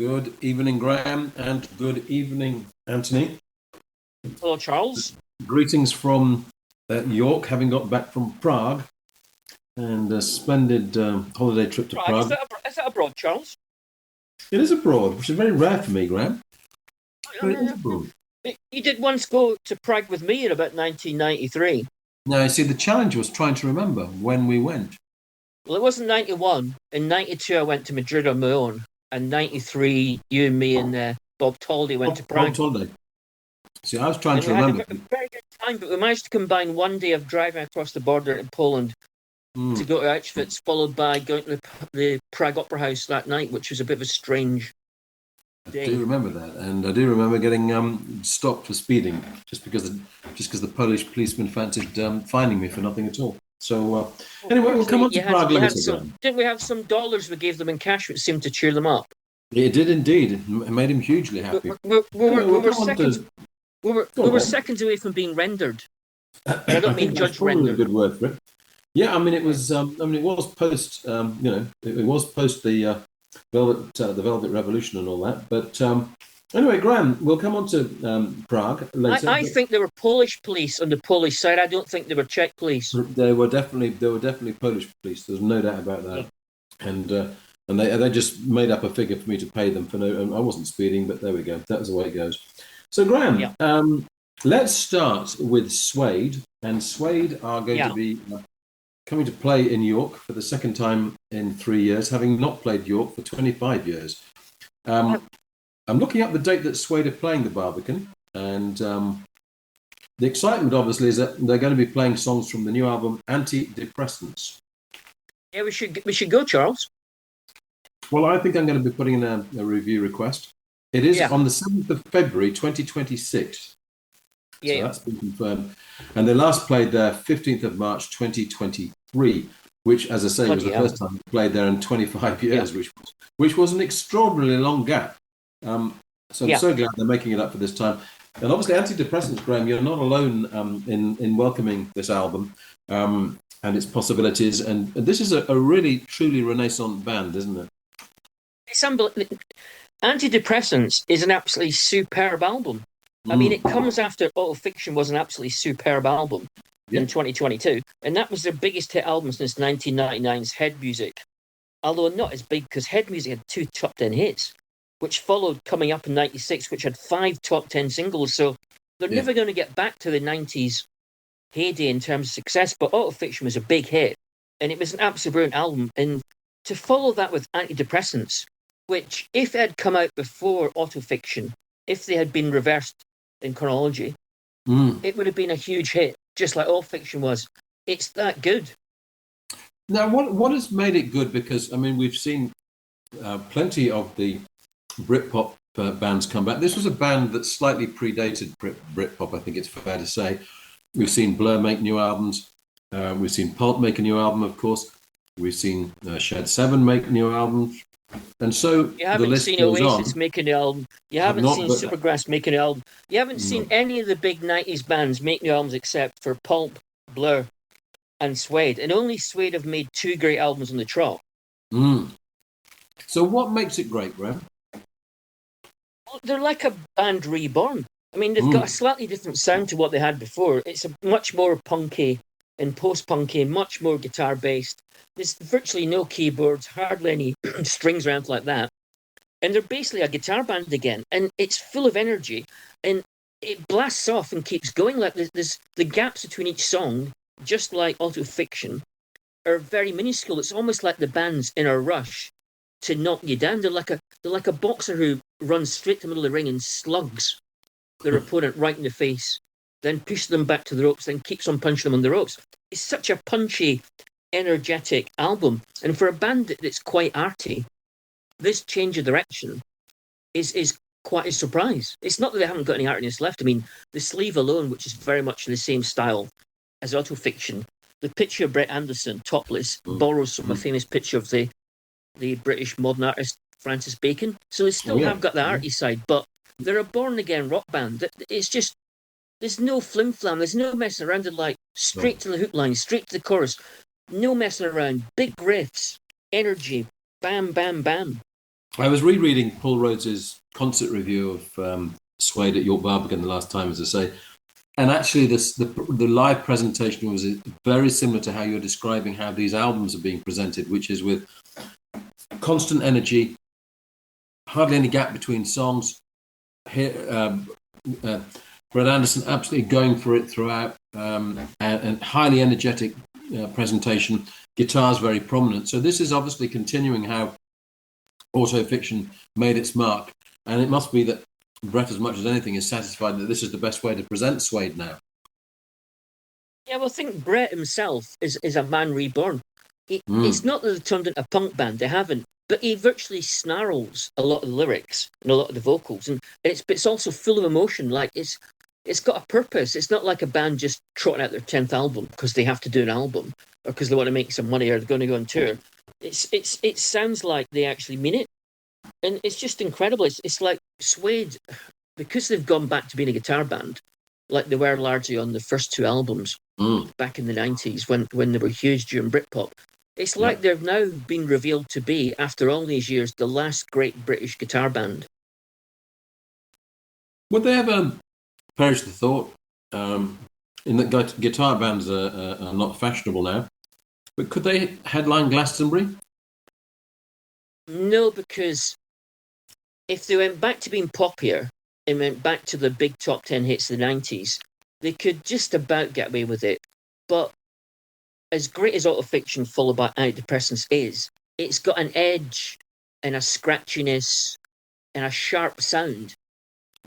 Good evening, Graham, and good evening, Anthony. Hello, Charles. Greetings from York, having got back from Prague, and a splendid holiday trip to Prague. Is that abroad, Charles? It is abroad, which is very rare for me, Graham. But it is abroad. You did once go to Prague with me in about 1993. Now, you see, the challenge was trying to remember when we went. Well, it wasn't 91. In 92, I went to Madrid on my own. And 93, you and me and Bob Taldy went to Prague. Bob Taldy. See, I was trying to We remember. had a very good time, but we managed to combine one day of driving across the border in Poland to go to Auschwitz, followed by going to the Prague Opera House that night, which was a bit of a strange day. I do remember that, and I do remember getting stopped for speeding just because the Polish policeman fancied fining me for nothing at all. So anyway, we'll come on to Prague later. Didn't we have some dollars we gave them in cash, which seemed to cheer them up? It did indeed. It made him hugely happy. We were seconds away from being rendered. I don't mean judge rendered. A good word for it. Yeah, I mean it was. It was post. It was post the Velvet Revolution and all that. But anyway, Graham, we'll come on to Prague later. I think there were Polish police on the Polish side. I don't think they were Czech police. They were definitely Polish police. There's no doubt about that. Yeah. And they just made up a figure for me to pay them for no. I wasn't speeding, but there we go. That was the way it goes. So Graham, let's start with Suede, and Suede are going to be coming to play in York for the second time in 3 years, having not played York for 25 years. I'm looking up the date that Suede are playing the Barbican, and the excitement, obviously, is that they're going to be playing songs from the new album Antidepressants. Yeah, we should go, Charles. Well, I think I'm going to be putting in a review request. It is on the 7th of February, 2026. So that's been confirmed. And they last played there 15th of March, 2023, which, as I say, was the first time they played there in 25 years, which was an extraordinarily long gap. So I'm so glad they're making it up for this time. And obviously, Antidepressants, Graham, you're not alone in welcoming this album and its possibilities. And this is a really, truly Renaissance band, isn't it? It's unbelievable. Antidepressants is an absolutely superb album. I mean, it comes after Autofiction was an absolutely superb album in 2022, and that was their biggest hit album since 1999's Head Music. Although not as big, because Head Music had 2 top 10 hits, which followed coming up in 96, which had 5 top 10 singles. So they're never going to get back to the 90s heyday in terms of success, but Autofiction was a big hit, and it was an absolutely brilliant album. And to follow that with Antidepressants, which, if it had come out before Autofiction, if they had been reversed in chronology, it would have been a huge hit, just like Autofiction was. It's that good. Now, what has made it good? Because, I mean, we've seen plenty of the Britpop bands come back. This was a band that slightly predated Britpop, I think it's fair to say. We've seen Blur make new albums. We've seen Pulp make a new album, of course. We've seen Shed 7 make new albums. And so you haven't seen Oasis make an album. You haven't seen Supergrass make an album. You haven't seen any of the big 90s bands make new albums except for Pulp, Blur, and Suede. And only Suede have made 2 great albums on the trot. So what makes it great, Graham? Well, they're like a band reborn. I mean, they've got a slightly different sound to what they had before. It's a much more punky and post-punky, much more guitar-based. There's virtually no keyboards, hardly any strings or anything like that. And they're basically a guitar band again. And it's full of energy. And it blasts off and keeps going. Like there's the gaps between each song, just like Autofiction, are very minuscule. It's almost like the band's in a rush to knock you down. They're like a boxer who runs straight to the middle of the ring and slugs their opponent right in the face, then pushes them back to the ropes, then keeps on punching them on the ropes. It's such a punchy, energetic album, and for a band that's quite arty, this change of direction is quite a surprise. It's not that they haven't got any artiness left. I mean, the sleeve alone, which is very much in the same style as Autofiction, the picture of Brett Anderson topless borrows from a famous picture of the British modern artist Francis Bacon. So they still have got the arty side, but they're a born again rock band. It's just, there's no flim flam, there's no messing around. They're like straight to the hook line, straight to the chorus. No messing around. Big riffs, energy, bam, bam, bam. I was rereading Paul Rhodes's concert review of Suede at York Barbican the last time, as I say, and actually the live presentation was very similar to how you're describing how these albums are being presented, which is with constant energy, hardly any gap between songs. Here, Brett Anderson absolutely going for it throughout, and highly energetic presentation. Guitar's very prominent. So this is obviously continuing how autofiction made its mark, and it must be that Brett, as much as anything, is satisfied that this is the best way to present Suede now. Yeah, well, I think Brett himself is a man reborn. It's not that they've turned into a punk band, they haven't, but he virtually snarls a lot of the lyrics and a lot of the vocals, and it's also full of emotion. Like it's got a purpose. It's not like a band just trotting out their 10th album because they have to do an album or because they want to make some money or they're going to go on tour. It sounds like they actually mean it, and it's just incredible. It's like Suede, because they've gone back to being a guitar band, like they were largely on the first two albums back in the 90s when they were huge during Britpop. It's like they've now been revealed to be, after all these years, the last great British guitar band. Would they ever perish the thought in that guitar bands are not fashionable now, but could they headline Glastonbury? No, because if they went back to being poppier and went back to the big top 10 hits of the 90s, they could just about get away with it. But as great as autofiction followed by Antidepressants is, it's got an edge and a scratchiness and a sharp sound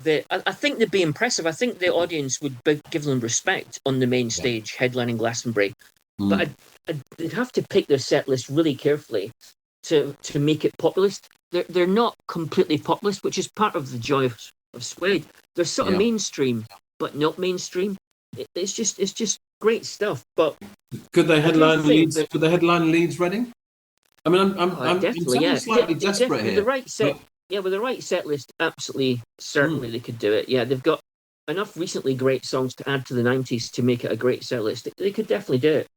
that I think they'd be impressive. I think the audience would give them respect on the main stage, headlining Glastonbury. But they'd have to pick their set list really carefully to make it populist. They're not completely populist, which is part of the joy of Suede. They're sort of mainstream, but not mainstream. It's just great stuff. But could they headline Leeds? Could they headline Leeds, Reading? I mean, I'm slightly desperate here. The right set, with the right set list, absolutely, certainly they could do it. Yeah, they've got enough recently great songs to add to the 90s to make it a great set list. They could definitely do it.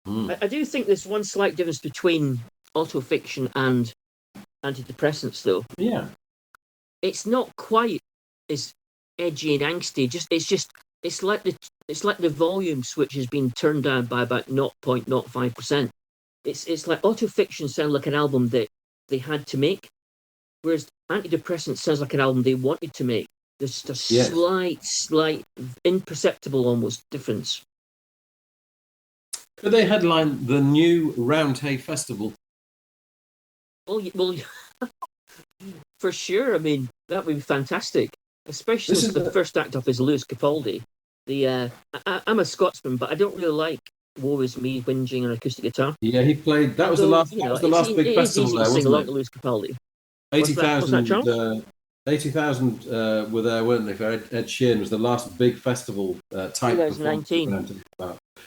I do think there's one slight difference between autofiction and Antidepressants, though. Yeah, it's not quite as edgy and angsty. It's like the volume switch has been turned down by about 0.05%. It's like autofiction sound like an album that they had to make, whereas Antidepressants sounds like an album they wanted to make. There's just a slight, imperceptible almost difference. Could they headline the new Roundhay Festival? Well, for sure. I mean, that would be fantastic, especially since the first act off is Lewis Capaldi. I'm a Scotsman, but I don't really like "Woe Is Me" whinging on acoustic guitar. Yeah, he played. That was the last. That was the last big festival there, wasn't it? Sing along to Lewis Capaldi. 80,000. 80,000 were there, weren't they? For Ed Sheeran was the last big festival type. 2019.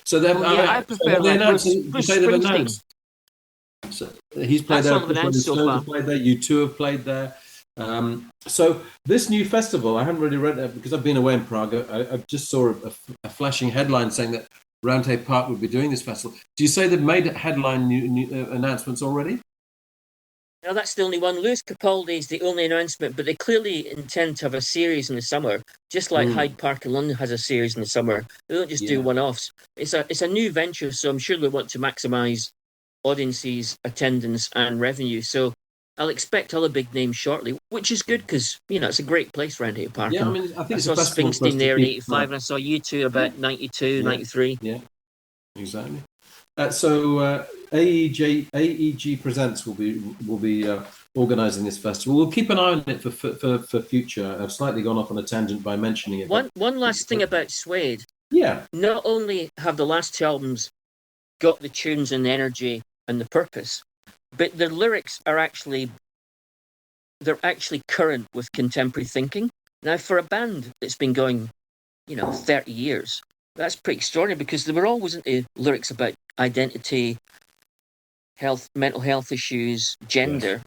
So then, I prefer they announced. Bruce They've announced. So he's played there. Played there. You two have played there. So this new festival, I haven't really read it because I've been away in Prague. I just saw a flashing headline saying that Roundhay Park would be doing this festival. Do you say they've made headline new announcements already? No, that's the only one. Lewis Capaldi is the only announcement, but they clearly intend to have a series in the summer, just like Hyde Park in London has a series in the summer. They don't just do one-offs. It's a new venture, so I'm sure they want to maximise audiences, attendance, and revenue. So I'll expect other big names shortly, which is good because it's a great place around here, Park. Yeah, I mean, I think I saw Springsteen there in '85, and I saw U2 about '92, '93. Yeah, exactly. So AEG Presents will be organising this festival. We'll keep an eye on it for future. I've slightly gone off on a tangent by mentioning it. One last thing about Suede. Yeah. Not only have the last two albums got the tunes and the energy and the purpose, but their lyrics are actually current with contemporary thinking. Now, for a band that's been going, 30 years, that's pretty extraordinary because they were always into lyrics about identity, health, mental health issues, gender,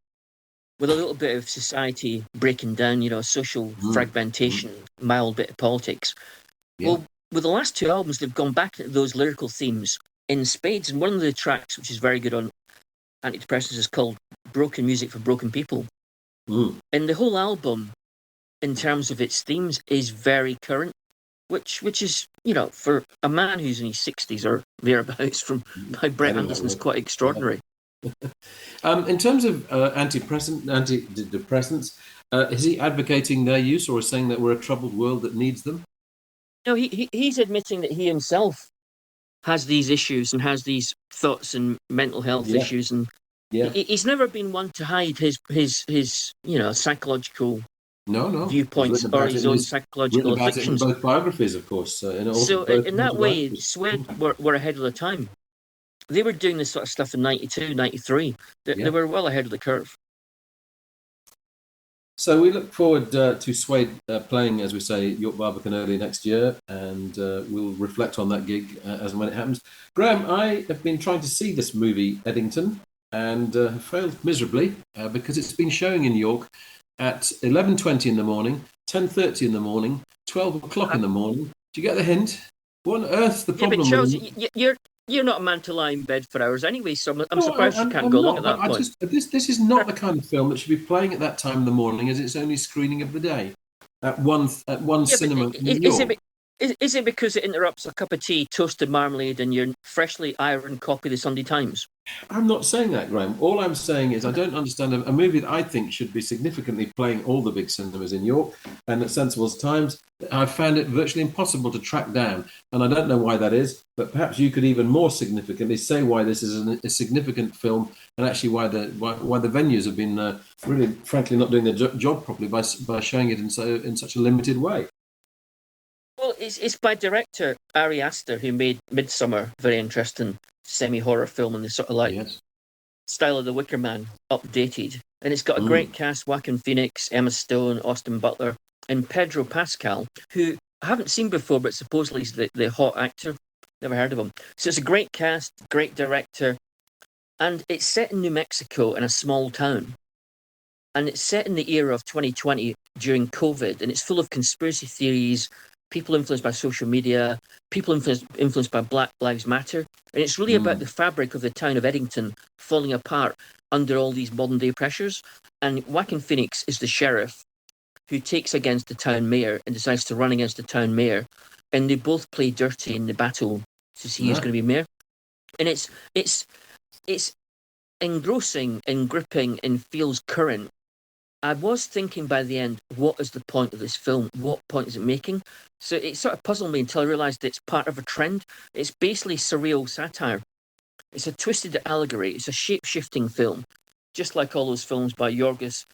with a little bit of society breaking down, social fragmentation, mild bit of politics. Yeah. Well, with the last two albums, they've gone back to those lyrical themes in spades, and one of the tracks, which is very good on Antidepressants, is called "Broken Music for Broken People." And the whole album, in terms of its themes, is very current, which is, for a man who's in his 60s or thereabouts from by Brett Anderson's quite extraordinary. In terms of antidepressants, is he advocating their use or saying that we're a troubled world that needs them? No, he's admitting that he himself has these issues and has these thoughts and mental health issues, and he's never been one to hide his psychological viewpoints or his own psychological afflictions. Both biographies, of course. So in that way, Suede were ahead of the time. They were doing this sort of stuff in 92, 93. They were well ahead of the curve. So we look forward to Suede playing, as we say, York Barbican early next year, and we'll reflect on that gig as and when it happens. Graham, I have been trying to see this movie, Eddington, and failed miserably because it's been showing in York at 11:20 in the morning, 10:30 in the morning, 12 o'clock in the morning. Do you get the hint? What on earth's the problem? But Charles, you're not a man to lie in bed for hours anyway, so I'm surprised you can't go along at that point. This is not the kind of film that should be playing at that time in the morning, as it's only screening of the day at one cinema in New York. Is it because it interrupts a cup of tea, toasted marmalade, and your freshly ironed copy of the Sunday Times? I'm not saying that, Graham. All I'm saying is I don't understand a movie that I think should be significantly playing all the big cinemas in York and at sensible times. I've found it virtually impossible to track down, and I don't know why that is, but perhaps you could even more significantly say why this is a significant film, and actually why the venues have been really, frankly, not doing their job properly by showing it in such a limited way. Well, it's by director Ari Aster, who made Midsummer, very interesting semi-horror film in the sort of style of The Wicker Man, updated. And it's got a great cast: Joaquin Phoenix, Emma Stone, Austin Butler, and Pedro Pascal, who I haven't seen before, but supposedly he's the hot actor. Never heard of him. So it's a great cast, great director, and it's set in New Mexico in a small town. And it's set in the era of 2020 during COVID, and it's full of conspiracy theories, people influenced by social media, people influenced by Black Lives Matter. And it's really about the fabric of the town of Eddington falling apart under all these modern day pressures. And Joaquin Phoenix is the sheriff who takes against the town mayor and decides to run against the town mayor. And they both play dirty in the battle to see who's going to be mayor. And it's engrossing and gripping and feels current. I was thinking by the end, what is the point of this film? What point is it making? So it sort of puzzled me until I realised it's part of a trend. It's basically surreal satire. It's a twisted allegory. It's a shape-shifting film, just like all those films by Yorgos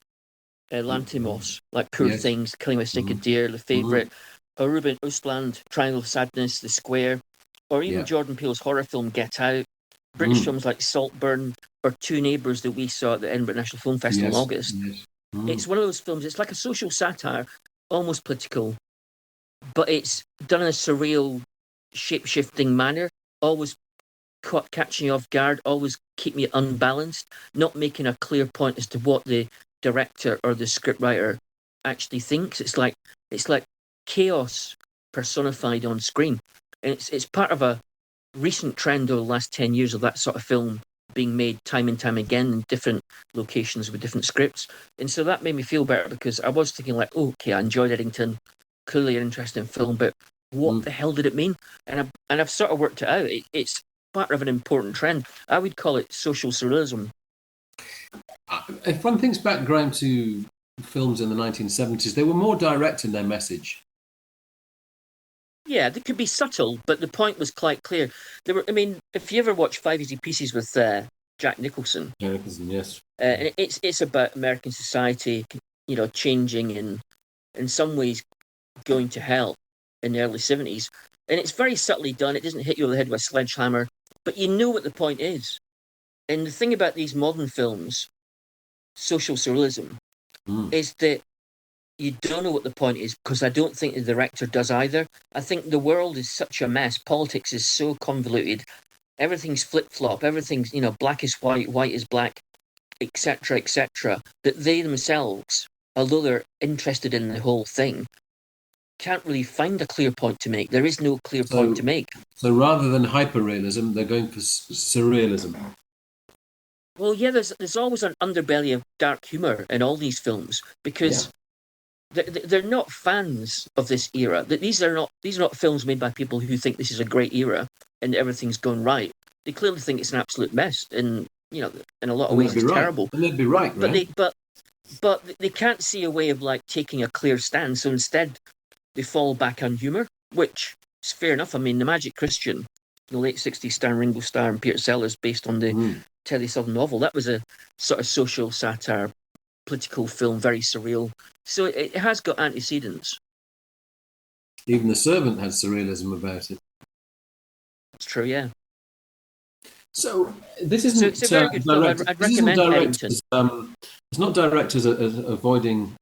Lanthimos, like Poor Things, Killing My Sacred Deer, The Favourite, or Ruben Östlund, Triangle of Sadness, The Square, or even Jordan Peele's horror film Get Out, British films like Saltburn, or Two Neighbours that we saw at the Edinburgh National Film Festival in August. It's one of those films, it's like a social satire, almost political, but it's done in a surreal, shape-shifting manner, always catching you off guard, always keeping you unbalanced, not making a clear point as to what the director or the scriptwriter actually thinks. It's like chaos personified on screen. And it's part of a recent trend over the last 10 years of that sort of film being made time and time again in different locations with different scripts. And so that made me feel better, because I was thinking like, okay, I enjoyed Eddington, clearly an interesting film, but what the hell did it mean? And I've sort of worked it out. It's part of an important trend. I would call it social surrealism. If one thinks back, Graham, to films in the 1970s, they were more direct in their message. Yeah, they could be subtle, but the point was quite clear. If you ever watch 5 Easy Pieces with Jack Nicholson, yes, and it's about American society, changing and in some ways going to hell in the early 70s, and it's very subtly done. It doesn't hit you over the head with a sledgehammer, but you know what the point is. And the thing about these modern films, social surrealism, is that you don't know what the point is, because I don't think the director does either. I think the world is such a mess. Politics is so convoluted. Everything's flip-flop. Everything's, black is white, white is black, etc., that they themselves, although they're interested in the whole thing, can't really find a clear point to make. There is no clear point to make. So rather than hyperrealism, they're going for surrealism. Well, yeah, there's always an underbelly of dark humor in all these films because they're not fans of this era. These are not films made by people who think this is a great era and everything's going right. They clearly think it's an absolute mess, and in a lot of ways it's terrible. And they'd be right, right? But they can't see a way of like taking a clear stand. So instead, they fall back on humor, which is fair enough. I mean, The Magic Christian, the late '60s starring Ringo Starr and Peter Sellers, based on the Telly Savalas novel, that was a sort of social satire, political film, very surreal. So it has got antecedents. Even The Servant had surrealism about it. That's true, yeah. So this isn't. So it's a very good film. I'd recommend Eddington. It's not directors avoiding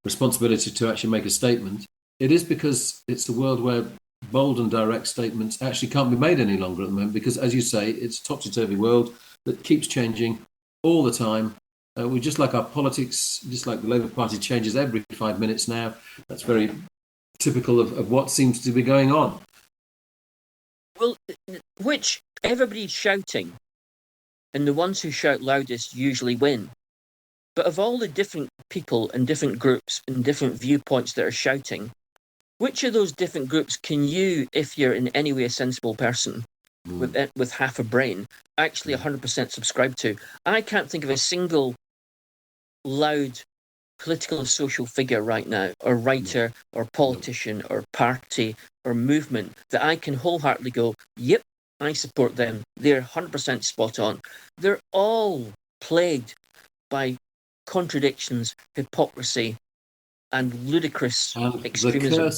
responsibility to actually make a statement. It is because it's a world where bold and direct statements actually can't be made any longer at the moment. Because, as you say, it's a topsy-turvy world that keeps changing all the time. We just like our politics, just like the Labour Party changes every 5 minutes now. That's very typical of what seems to be going on. Well, which everybody's shouting, and the ones who shout loudest usually win. But of all the different people and different groups and different viewpoints that are shouting, which of those different groups can you, if you're in any way a sensible person with half a brain, actually 100% subscribe to? I can't think of a single loud political or social figure right now, or writer, or politician, or party, or movement that I can wholeheartedly go, yep, I support them. They're 100% spot on. They're all plagued by contradictions, hypocrisy, and ludicrous extremism.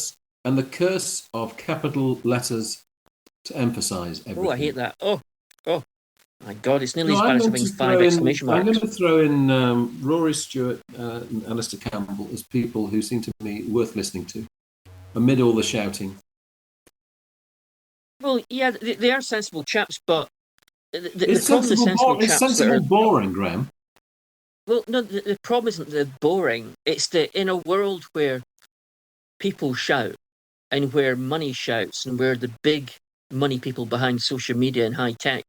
The curse of capital letters to emphasise everything. Oh, I hate that. Oh, my God, it's nearly as bad as having 5 exclamation marks. I'm going to throw in Rory Stewart and Alistair Campbell as people who seem to me worth listening to, amid all the shouting. Well, yeah, they are sensible chaps, but It's sensible boring, Graham. Well, no, the problem isn't they're boring. It's that in a world where people shout and where money shouts and where the big money people behind social media and high tech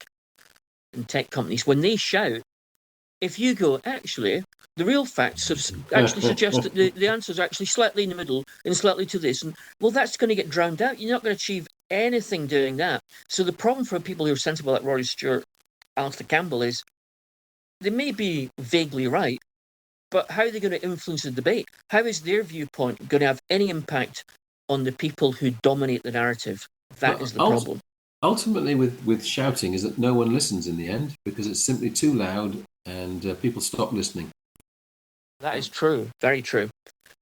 and tech companies, when they shout, if you go, actually, the real facts actually suggest that the answer is actually slightly in the middle and slightly to this, and well, that's going to get drowned out. You're not going to achieve anything doing that. So the problem for people who are sensible like Rory Stewart, Alistair Campbell is they may be vaguely right, but how are they going to influence the debate? How is their viewpoint going to have any impact on the people who dominate the narrative? That is the problem. Ultimately, with shouting, is that no one listens in the end because it's simply too loud and people stop listening. That is true, very true.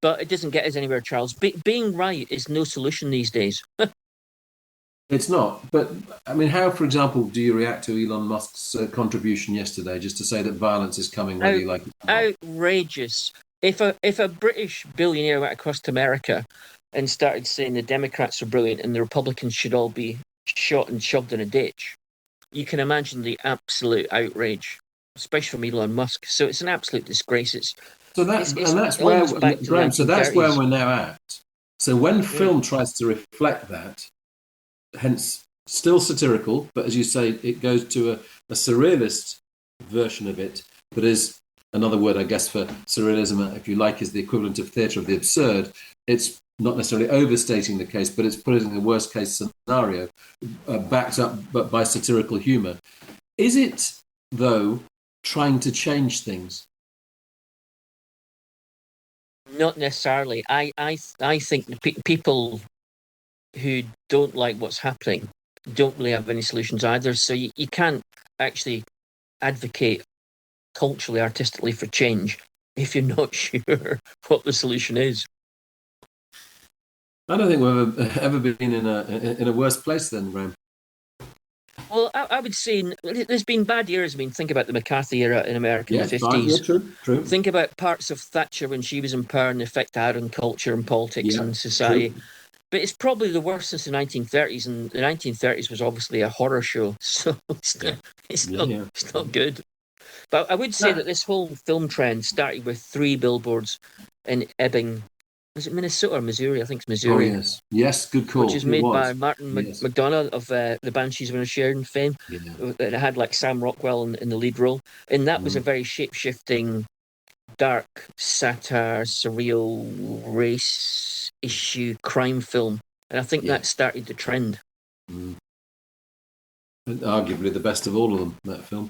But it doesn't get us anywhere, Charles. Being right is no solution these days. It's not. But, I mean, how, for example, do you react to Elon Musk's contribution yesterday, just to say that violence is coming, whether you like it or not? Outrageous. If a British billionaire went across to America and started saying the Democrats are brilliant and the Republicans should all be shot and shoved in a ditch, you can imagine the absolute outrage, especially from Elon Musk. So it's an absolute disgrace. That's where we're now at. So when film tries to reflect that, hence still satirical, but as you say, it goes to a surrealist version of it, that is another word, I guess, for surrealism, if you like, is the equivalent of theatre of the absurd. It's not necessarily overstating the case, but it's putting the worst case scenario backed up but by satirical humour. Is it, though, trying to change things? Not necessarily. I think people who don't like what's happening don't really have any solutions either. So you can't actually advocate culturally, artistically for change if you're not sure what the solution is. I don't think we've ever been in a worse place than Graham. Well, I would say there's been bad years. I mean, think about the McCarthy era in America in the 50s. Yeah, true. Think about parts of Thatcher when she was in power and the effect it had on culture and politics and society. True. But it's probably the worst since the 1930s, and the 1930s was obviously a horror show, so it's not good. But I would say that this whole film trend started with 3 billboards in Ebbing, is it Minnesota or Missouri? I think it's Oh Missouri. yes, good call. Which is made by Martin Yes. McDonough of the Banshees of Inisherin fame. Yeah. It had like Sam Rockwell in the lead role, and that was a very shape-shifting, dark satire, surreal race issue crime film, and I think that started the trend. And arguably the best of all of them, that film.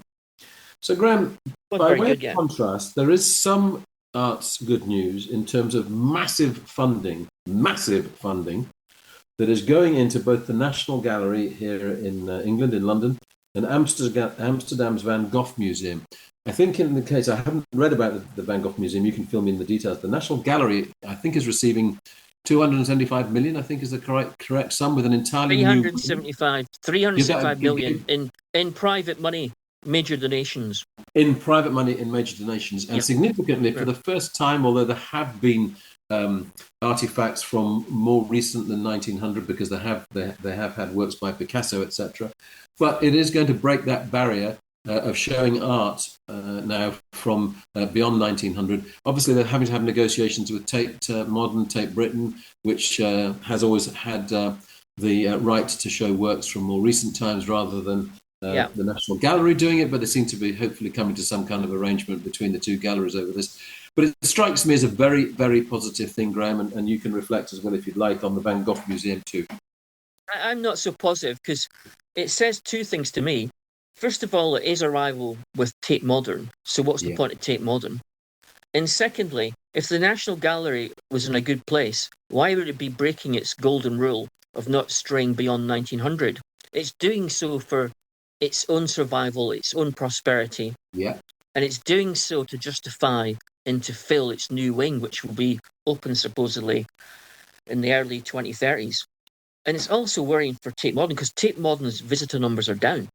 So, Graham, Well, by very way good, of contrast, there is some arts good news in terms of massive funding that is going into both the National Gallery here in England, in London, and Amsterdam's Van Gogh Museum. I think in the case, I haven't read about the Van Gogh Museum, you can fill me in the details. The National Gallery, I think, is receiving 275 million, I think is the correct sum, with an entirely 375 million in private money, major donations. In private money, in major donations. And significantly, for the first time, although there have been artifacts from more recent than 1900, because they have had works by Picasso, etc. But it is going to break that barrier of showing art now from beyond 1900. Obviously, they're having to have negotiations with Tate Modern, Tate Britain, which has always had the right to show works from more recent times rather than the National Gallery doing it. But they seem to be hopefully coming to some kind of arrangement between the two galleries over this. But it strikes me as a very, very positive thing, Graham, and you can reflect as well, if you'd like, on the Van Gogh Museum too. I'm not so positive because it says two things to me. First of all, it is a rival with Tate Modern. So what's the point of Tate Modern? And secondly, if the National Gallery was in a good place, why would it be breaking its golden rule of not straying beyond 1900? It's doing so for its own survival, its own prosperity. Yeah. And it's doing so to justify and to fill its new wing, which will be open supposedly in the early 2030s. And it's also worrying for Tate Modern because Tate Modern's visitor numbers are down.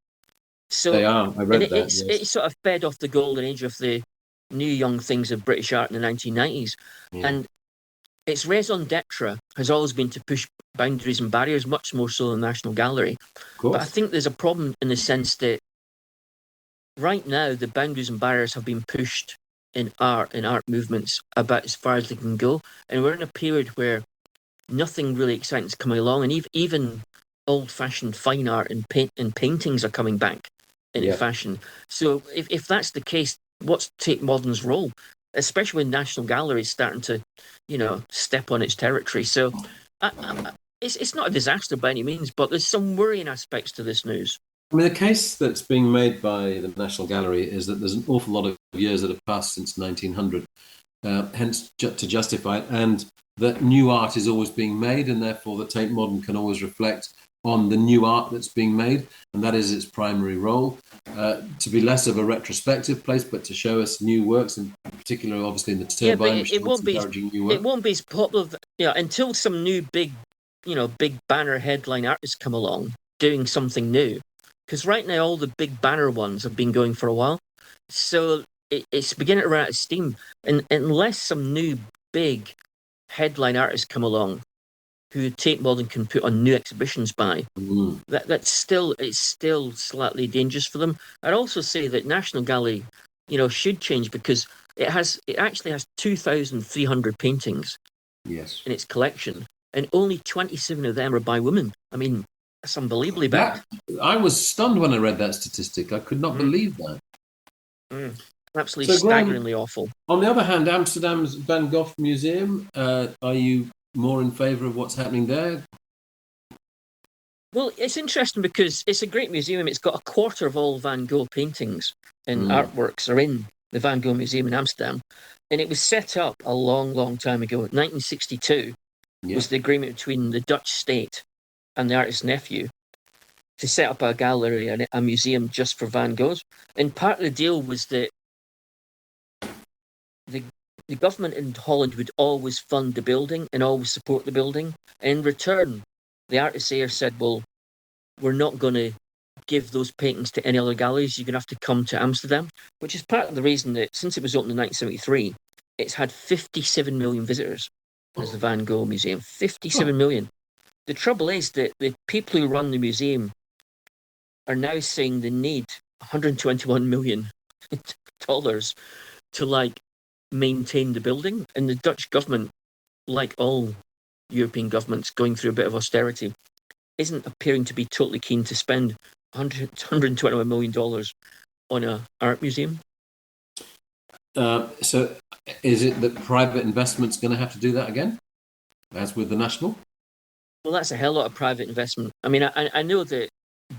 So they are. I read that. It's sort of fed off the golden age of the new young things of British art in the 1990s. Yeah. And its raison d'etre has always been to push boundaries and barriers, much more so than the National Gallery. But I think there's a problem in the sense that right now the boundaries and barriers have been pushed in art movements about as far as they can go. And we're in a period where nothing really exciting is coming along, and even old-fashioned fine art and paintings are coming back in fashion. So if that's the case, what's Tate Modern's role? Especially when National Gallery is starting to, step on its territory. So it's not a disaster by any means, but there's some worrying aspects to this news. I mean, the case that's being made by the National Gallery is that there's an awful lot of years that have passed since 1900, hence to justify it, and that new art is always being made, and therefore the Tate Modern can always reflect on the new art that's being made, and that is its primary role, to be less of a retrospective place, but to show us new works, in particular, obviously, in the Turbine, which is encouraging new work. It won't be as popular, until some new big banner headline artists come along doing something new. Because right now, all the big banner ones have been going for a while, so it's beginning to run out of steam. And unless some new big headline artists come along, who Tate Modern can put on new exhibitions by, it's still slightly dangerous for them. I'd also say that National Gallery, should change because it actually has 2,300 paintings in its collection, and only 27 of them are by women. I mean, that's unbelievably bad. I was stunned when I read that statistic. I could not believe that. Absolutely staggeringly awful. On the other hand, Amsterdam's Van Gogh Museum, are you more in favour of what's happening there? Well, it's interesting because it's a great museum. It's got a quarter of all Van Gogh paintings and artworks are in the Van Gogh Museum in Amsterdam. And it was set up a long, long time ago. 1962 was the agreement between the Dutch state and the artist's nephew to set up a gallery and a museum just for Van Goghs. And part of the deal was that the government in Holland would always fund the building and always support the building. And in return, the artist there said, well, we're not going to give those paintings to any other galleries. You're going to have to come to Amsterdam, which is part of the reason that since it was opened in 1973, it's had 57 million visitors as the Van Gogh Museum. 57 million. The trouble is that the people who run the museum are now saying they need $121 million to maintain the building, and the Dutch government like all European governments going through a bit of austerity, isn't appearing to be totally keen to spend $121 million on an art museum. So is it that private investment's going to have to do that again, as with the national? Well, that's a hell lot of private investment. I mean, I know that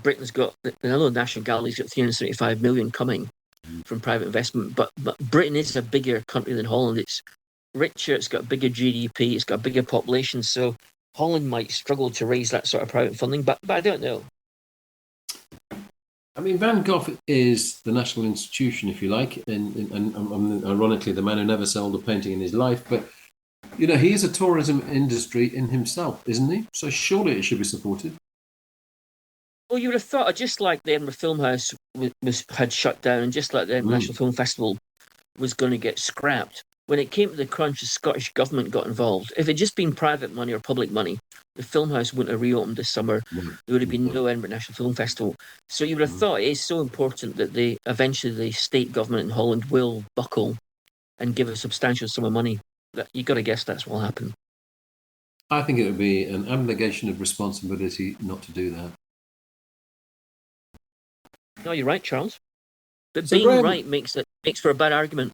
Britain's got, I know the National Gallery's got 375 million coming from private investment, but Britain is a bigger country than Holland. It's richer, it's got a bigger GDP, it's got a bigger population, so Holland might struggle to raise that sort of private funding, but I don't know. I mean, Van Gogh is the national institution, if you like, and ironically, the man who never sold a painting in his life. But, you know, he is a tourism industry in himself, isn't he? So surely it should be supported. Well, you would have thought, just like the Edinburgh Film House had shut down, and just like the National Film Festival was going to get scrapped, when it came to the crunch, the Scottish government got involved. If it had just been private money or public money, the film house wouldn't have reopened this summer. There would have been no Edinburgh National Film Festival. So you would have thought it is so important that eventually the state government in Holland will buckle and give a substantial sum of money. You've got to guess that's what will happen. I think it would be an abnegation of responsibility not to do that. No, you're right, Charles. But so being Graham, right makes for a bad argument.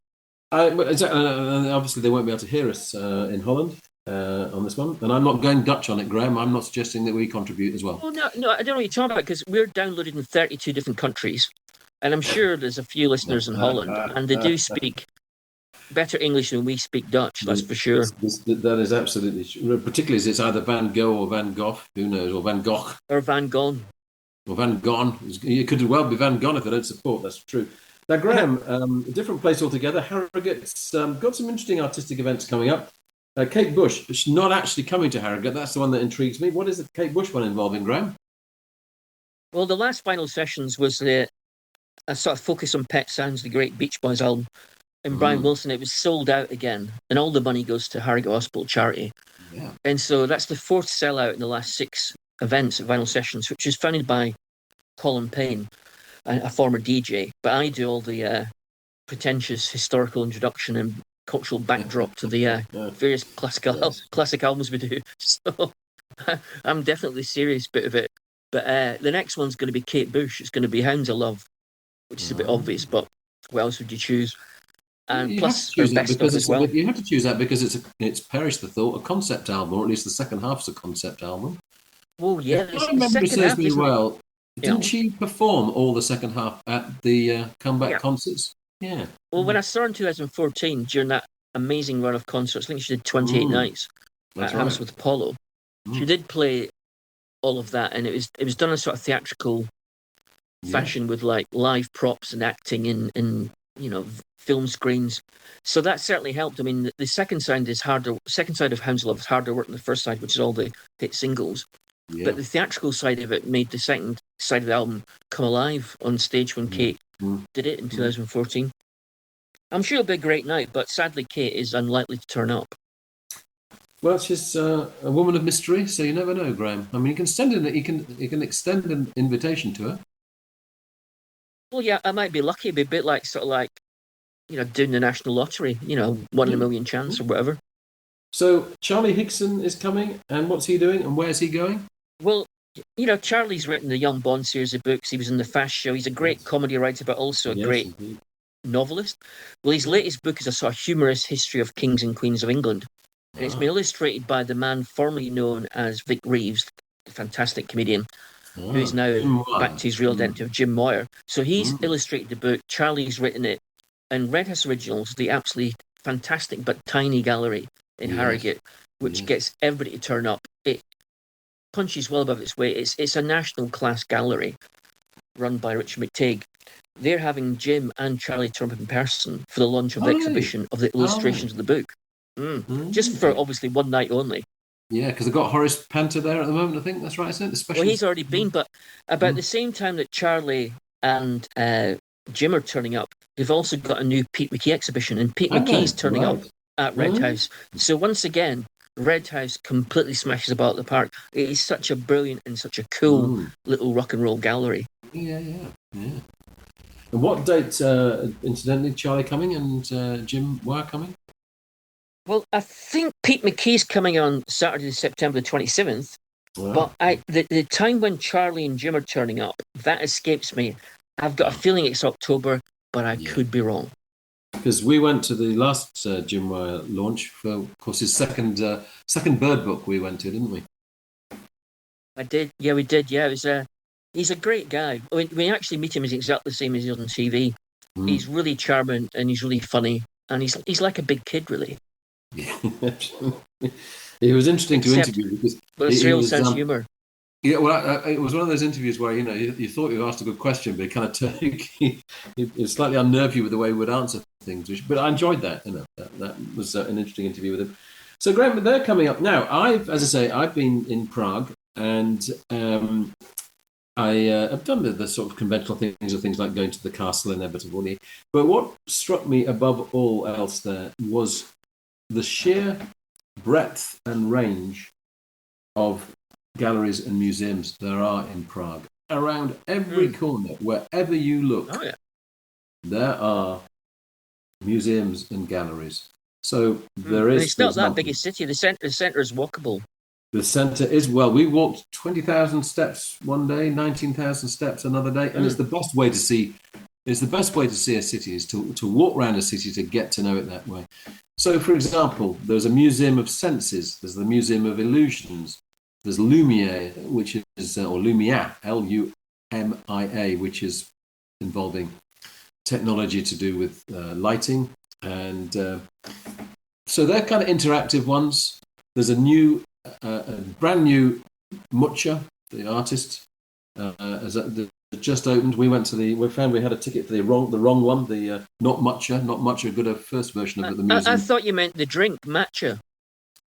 Obviously, they won't be able to hear us in Holland on this one. And I'm not going Dutch on it, Graham. I'm not suggesting that we contribute as well. Well, no, I don't know what you're talking about, because we're downloaded in 32 different countries. And I'm sure there's a few listeners in Holland, and they do speak better English than we speak Dutch, that's for sure. That is absolutely true. Particularly as it's either Van Gogh or Van Gogh, who knows, or Van Gogh. Or Van Gogh. Or Van Gogh. It could well be Van Gogh if they don't support, that's true. Now, Graham, a different place altogether. Harrogate's got some interesting artistic events coming up. Kate Bush, she's not actually coming to Harrogate. That's the one that intrigues me. What is the Kate Bush one involving, Graham? Well, the last final sessions was a sort of focus on Pet Sounds, the great Beach Boys album. And Brian Wilson, it was sold out again. And all the money goes to Harrogate Hospital charity. Yeah. And so that's the fourth sellout in the last 6 events at Vinyl Sessions, which is founded by Colin Payne, a former DJ, but I do all the pretentious historical introduction and cultural backdrop to the various classic albums we do. So I'm definitely the serious bit of it. But the next one's going to be Kate Bush. It's going to be Hounds of Love, which is a bit obvious, but what else would you choose? And plus, her best of as well. You have to choose that because it's perish the thought, a concept album, or at least the second half's a concept album. Well, yeah, if I remember serves me well. Didn't she perform all the second half at the comeback concerts? Yeah. Well, when I saw her in 2014, during that amazing run of concerts, I think she did 28 nights at Hammersmith Apollo. She did play all of that, and it was done in a sort of theatrical fashion with like live props and acting in film screens. So that certainly helped. I mean, the second side is harder. Second side of Hounds of Love is harder work than the first side, which is all the hit singles. Yeah. But the theatrical side of it made the second side of the album come alive on stage when Kate did it in 2014. I'm sure it'll be a great night, but sadly Kate is unlikely to turn up. Well, she's a woman of mystery, so you never know, Graham. I mean, you can extend an invitation to her. Well, yeah, I might be lucky. It'd be a bit like doing the national lottery, 1 in a million chance or whatever. So Charlie Higson is coming, and what's he doing, and where's he going? Well, Charlie's written the Young Bond series of books. He was in The Fast Show. He's a great comedy writer, but also a great novelist. Well, his latest book is a sort of humorous history of kings and queens of England. And it's been illustrated by the man formerly known as Vic Reeves, the fantastic comedian, who is now back to his real identity of Jim Moyer. So he's illustrated the book. Charlie's written it. And Red House Originals, the absolutely fantastic but tiny gallery in Harrogate, which gets everybody to turn up. It punches well above its weight. It's a national class gallery run by Richard McTague. They're having Jim and Charlie turn up in person for the launch of the exhibition of the illustrations of the book. Just for obviously one night only. Yeah, because they've got Horace Panter there at the moment, I think. That's right, isn't it? The special... Well, he's already been, but about the same time that Charlie and Jim are turning up, they've also got a new Pete McKee exhibition, and Pete McKee's turning up at Red House. So once again, Red House completely smashes about the park. It is such a brilliant and such a cool little rock and roll gallery. Yeah. And what date, incidentally, Charlie coming and Jim were coming? Well, I think Pete McKee's coming on Saturday, September the 27th. Wow. But the time when Charlie and Jim are turning up, that escapes me. I've got a feeling it's October, but I could be wrong. Because we went to the last Jim Wire launch for, of course, his second Bird book we went to, didn't we? I did. Yeah, we did. Yeah, he's a great guy. When we actually meet him, he's exactly the same as he is on TV. He's really charming and he's really funny. And he's like a big kid, really. Yeah, it was interesting to interview because with a real sense of humour. Yeah, well, it was one of those interviews where you thought you asked a good question, but it kind of it slightly unnerved you with the way he would answer things. But I enjoyed that. That was an interesting interview with him. So, Graham, they're coming up now. I've been in Prague, and I've done the sort of conventional things, or things like going to the castle inevitably. But what struck me above all else there was the sheer breadth and range of galleries and museums there are in Prague. Around every corner, wherever you look, there are museums and galleries. So there is. It's not that big a city. The centre is walkable. The centre is, well, we walked 20,000 steps one day, 19,000 steps another day, and it's the best way to see. It's the best way to see a city is to walk around a city to get to know it that way. So, for example, there's a museum of senses. There's the Museum of Illusions. There's Lumiere, which is, or Lumia, Lumia, which is involving technology to do with lighting. And so they're kind of interactive ones. There's a brand new Mucha, the artist, just opened. We found we had a ticket for the wrong one, the not Mucha, good, a first version of it, the museum. I thought you meant the drink, matcha.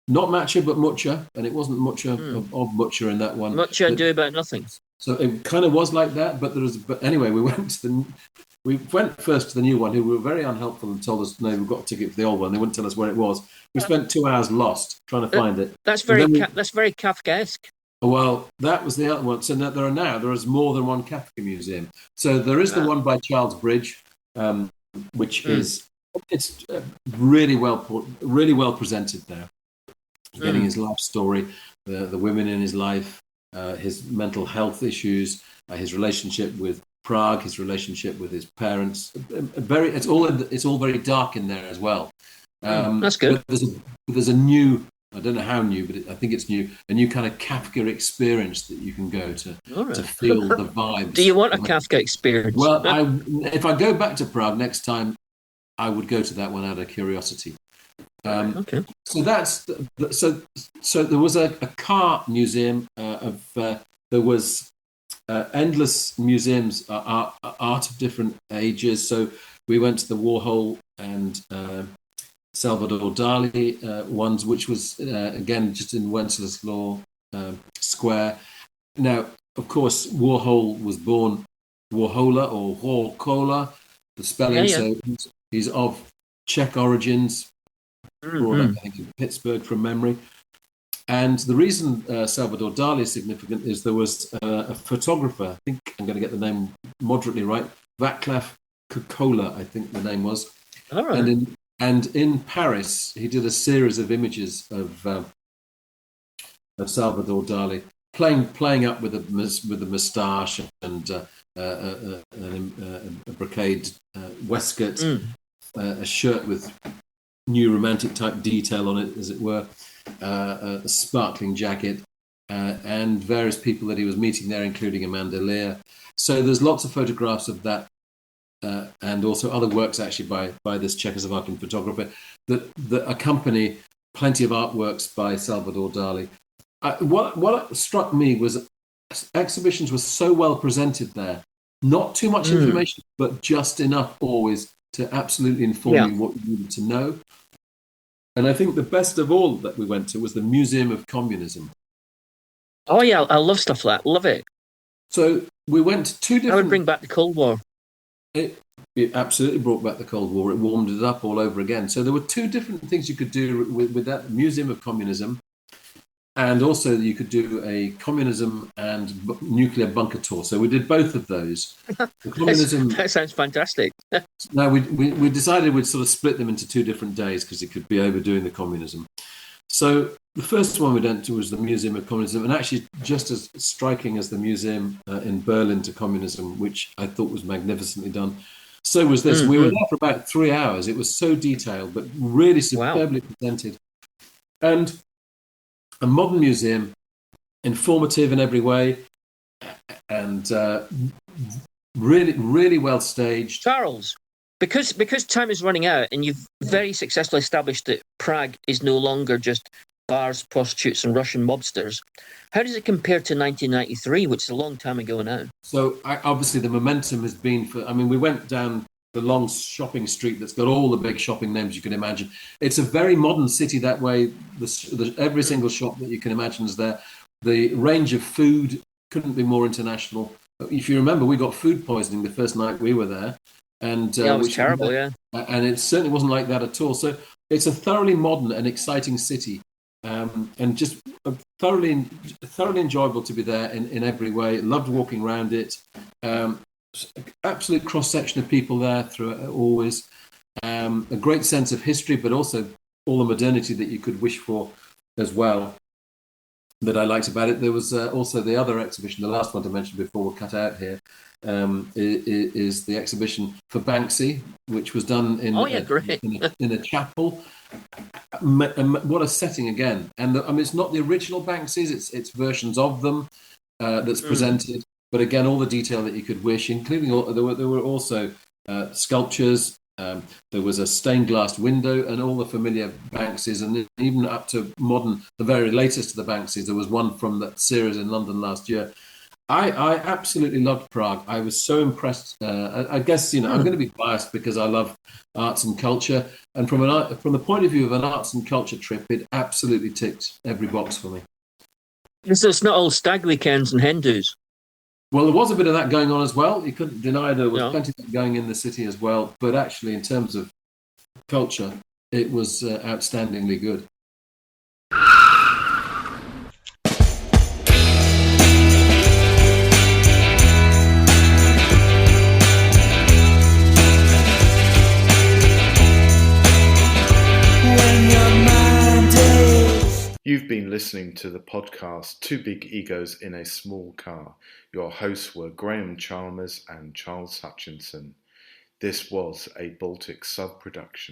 Not matcha, but Mucha, and it wasn't Mucha of Mucha in that one. Mucha and do about nothing. So it kind of was like that, but anyway, we went first to the new one, who were very unhelpful and told us, no, we've got a ticket for the old one. They wouldn't tell us where it was. We spent 2 hours lost trying to find it. That's very Kafkaesque. Well, that was the other one. So there is more than one Kafka museum. So there is the one by Charles Bridge, which is it's really well presented there. Getting his life story, the women in his life, his mental health issues, his relationship with Prague, his relationship with his parents. It's all very dark in there as well. That's good. There's a new, I don't know how new, but I think it's new, a new kind of Kafka experience that you can go to feel the vibes. Do you want a Kafka experience? Well, if I go back to Prague next time, I would go to that one out of curiosity. Okay. So there was a car museum there was endless museums, art of different ages. So we went to the Warhol and Salvador Dali ones, which was again just in Wenceslaw Square. Now, of course, Warhol was born Warhola or Warkola, the spelling. So he's of Czech origins. Brought up, I think, in Pittsburgh from memory. And the reason Salvador Dali is significant is there was a photographer, I think I'm going to get the name moderately right, Václav Kokola, I think the name was. All right. And in Paris, he did a series of images of Salvador Dali playing up with a moustache and a brocade waistcoat, a shirt with new romantic type detail on it, as it were, a sparkling jacket, and various people that he was meeting there, including Amanda Lear. So there's lots of photographs of that, and also other works actually by this Czechoslovakian photographer that accompany plenty of artworks by Salvador Dali. What struck me was exhibitions were so well presented there, not too much information, but just enough always to absolutely inform you what you needed to know. And I think the best of all that we went to was the Museum of Communism. Oh, yeah, I love stuff like that. Love it. So we went to two different... I would bring back the Cold War. It absolutely brought back the Cold War. It warmed it up all over again. So there were two different things you could do with that Museum of Communism. and also you could do a communism and nuclear bunker tour. So we did both of those. The communism. That sounds fantastic. No, we decided we'd sort of split them into 2 different days because it could be overdoing the communism. So the first one we went to was the Museum of Communism, and actually just as striking as the museum in Berlin to communism, which I thought was magnificently done. So was this. We were there for about 3 hours. It was so detailed, but really superbly presented. And a modern museum, informative in every way, and really, really well staged. Charles, because time is running out, and you've very successfully established that Prague is no longer just bars, prostitutes, and Russian mobsters. How does it compare to 1993, which is a long time ago now? So obviously the momentum has been we went down the long shopping street that's got all the big shopping names you can imagine. It's a very modern city that way. Every single shop that you can imagine is there. The range of food couldn't be more international. If you remember, we got food poisoning the first night we were there. And it was terrible, yeah. And it certainly wasn't like that at all. So it's a thoroughly modern and exciting city. And just thoroughly enjoyable to be there in every way. Loved walking around it. Absolute cross-section of people there through always. A great sense of history, but also all the modernity that you could wish for as well that I liked about it. There was also the other exhibition, the last one to mention before we're cut out here, is the exhibition for Banksy, which was done in a chapel. What a setting again. And it's not the original Banksys, it's versions of them that's presented. But again, all the detail that you could wish, including there were also sculptures. There was a stained glass window and all the familiar Banksys, and even up to modern, the very latest of the Banksys. There was one from that series in London last year. I absolutely loved Prague. I was so impressed. I guess I'm going to be biased because I love arts and culture, and from the point of view of an arts and culture trip, it absolutely ticked every box for me. So it's not all stag weekends and hen dos. Well, there was a bit of that going on as well. You couldn't deny there was plenty of that going in the city as well. But actually, in terms of culture, it was outstandingly good. You've been listening to the podcast Two Big Egos in a Small Car. Your hosts were Graham Chalmers and Charles Hutchinson. This was a Baltic sub-production.